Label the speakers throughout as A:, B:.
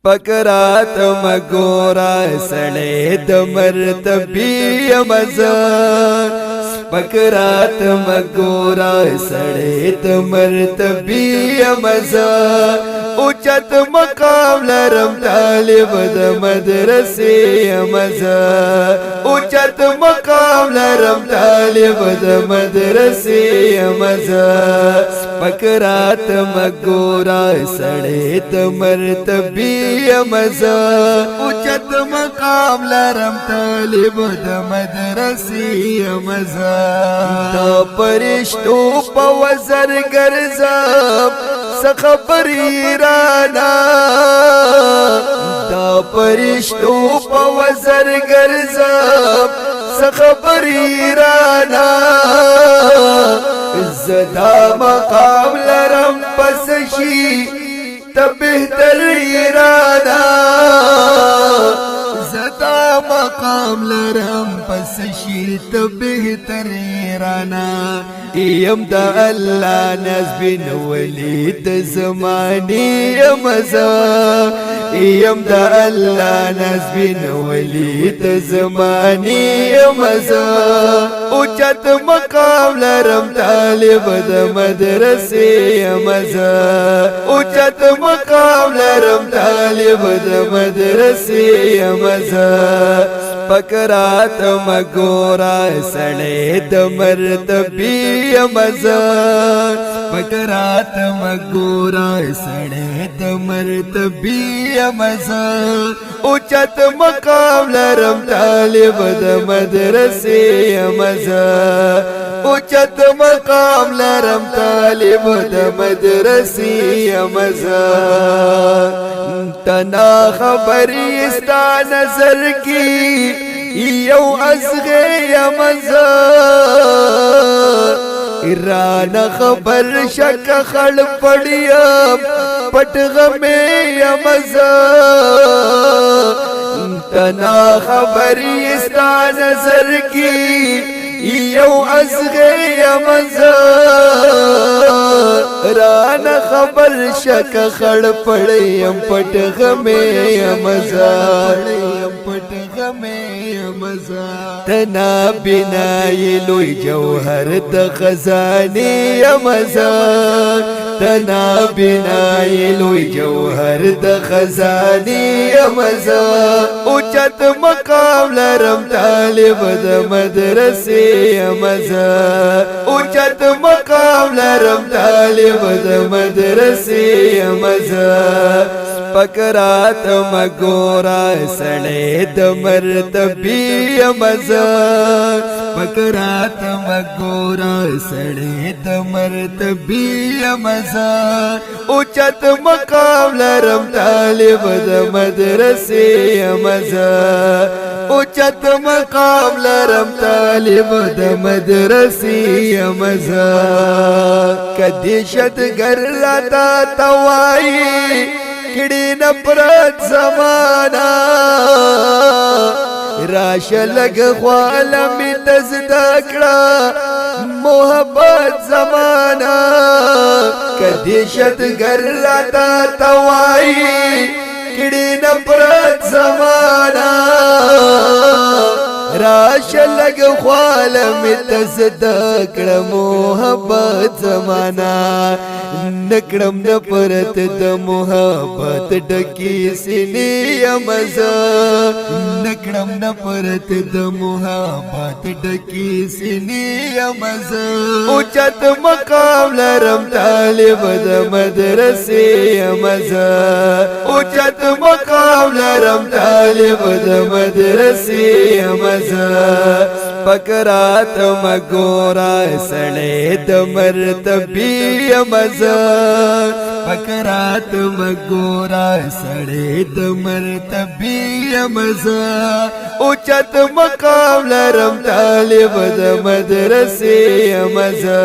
A: پکرات مګورا سړې د مرتبه مزه پکرات مګورا سړې د مرتبه مزه اوچت مقام لرم طالب د مدرسې مزه اوچت مقام لرم طالب د مدرسې مزه پکرات مګورا سړې د مرتبه مزه اوچت مقام لرم طالب د مدرسې مزه دا پرشتو په وزر ګرځم سخبری رانا دا پرشتو په وزر ګرځم سخبری رانا زدا مقام لرم پس شي ته بهتر رانا زدا مقام لرم پس شي ته بهتر رانا یم دا الله نزبین ولید زمانی مزا یم دا الله نزبین ولید زمانی مزا اوچت مقام لرم طالب د مدرسې مزا اوچت مقام لرم طالب د مدرسې مزا پکرات مګورا سړې د مرتبه مزه پکرات مګورا سړې د مرتبه مزه اوچت مقام لرم طالب د مدرسې مزه اوچت مقام لرم طالب د مدرسې مزه تنا خبري استا نظر کی یو ازغه مزه ایران خبر شک خړ پړیا پټ غمه مزه تنا خبري استا نظر کی یو ازغه مزه ران خبر شک خړ پړیم پټ غمه مزه پټ غمه مزه تنا بنا لوی جوهر د خزانه مزه تنا بنا لوی جوهر د خزانه مزه اوچت مقام لرم طالب د مدرسې مزه اوچت مقام لرم طالب د مدرسې مزه پکرات مګورا سړې د مرتبه مزه پکرات مګورا سړې د مرتبه مزه اوچت مقام لرم طالب د مدرسې مزه اوچت مقام لرم طالب د مدرسې مزه کدی شتګر راتا توای کړي نفرت زمانہ راش لګ خالم تزدکړه محبت زمانہ کدی شتګر راتا توای کړي نفرت زمانہ راش لګ خالم تزدکړه محبت زمانہ نکړم نفرت د محبت ډکی سینې مزه نکړم نفرت د محبت ډکی سینې مزه اوچت مقام لرم طالب د مدرسې مزه اوچت مقام لرم طالب د مدرسې مزه پکرات مګورا سړې د مرتبه مزه پکرات مګورا سړې د مرتبه مزه اوچت مقام لرم طالب د مدرسې مزه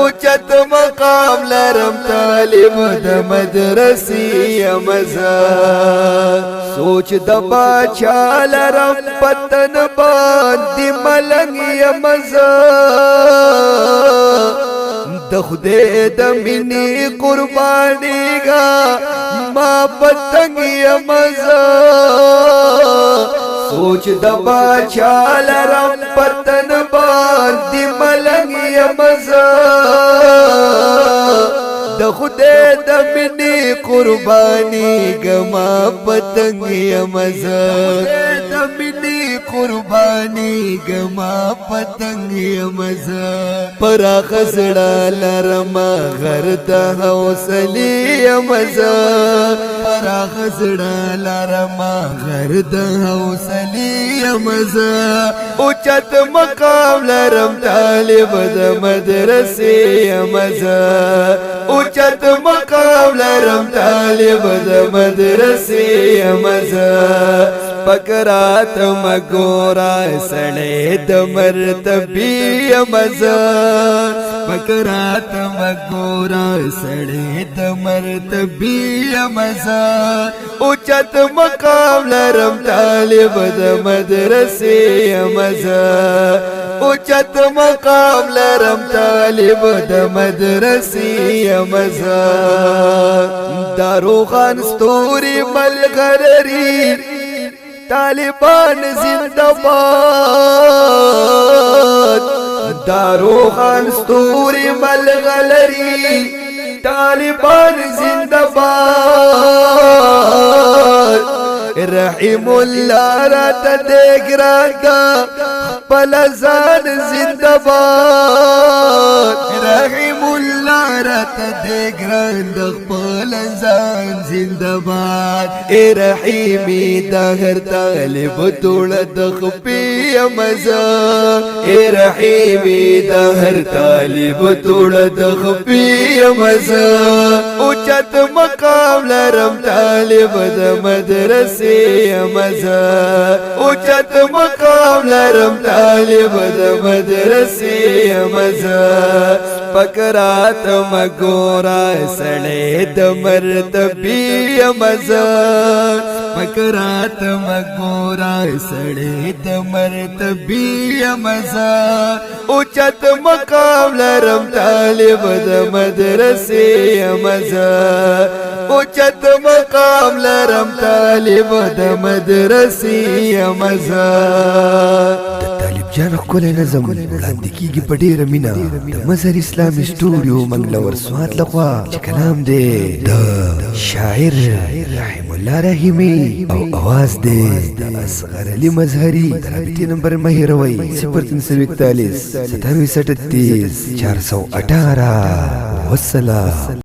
A: اوچت مقام لرم طالب د مدرسې مزه سوچ د باچا لرم پتن باندې ملنګ مزه د د خدای د مینې قرباني گا ما پتنګ یم زه سوچ د باچا لرم پتن باندې ملنګ یم زه د خدای د مینې قرباني گا ما پتنګ یم زه د مینې قرباني گا ما پتنګ یم زه پراخ زړه لرم غر د حوصلې یم زه پراخ زړه لرم غر د حوصلې یم زه اوچت مقام لرم طالب د مدرسې یم زه اوچت مقام لرم طالب د مدرسې یم زه پکرات مګورا سړې د مرتبې یم زه پکرات مګورا سړې د مرتبې یم زه اوچت مقام لرم طالب د مدرسې یم زه اوچت مقام لرم طالب د مدرسې یم زه داروغان ستوري ملغلري طالبان زندباد داروغان ستوري ملغلري طالبان زندباد رحم الله رات دګراګه پلزان زندباد رحم الله رات دګراګه پلزان زندباد اے رحیمی دا هر طالب توړه د خپې مزه اے رحیمی دا هر طالب توړه د خپې مزه اوچت مقام لرم طالب د مدرسې مزه اوچت مقام لرم طالب د مدرسې مزه پکرات مګورا سړې د مرتبې مزه پکرات مګورا سړې د مرتبې مزه اوچت مقام لرم طالب د مدرسې مزه اوچت مقام لرم طالب د مدرسې مزه طالب جان خپل نظم وړاندې کیږي په ډیره مینه د مظهر اسلامي سټوډیو منګلور سوات لخوا چې کلام دی د شاعر رحم الله رحیمی او आवाज دی د اصغر علي مظهری رابطې نمبر مه هېروئ 0 341 97 418 والسلام.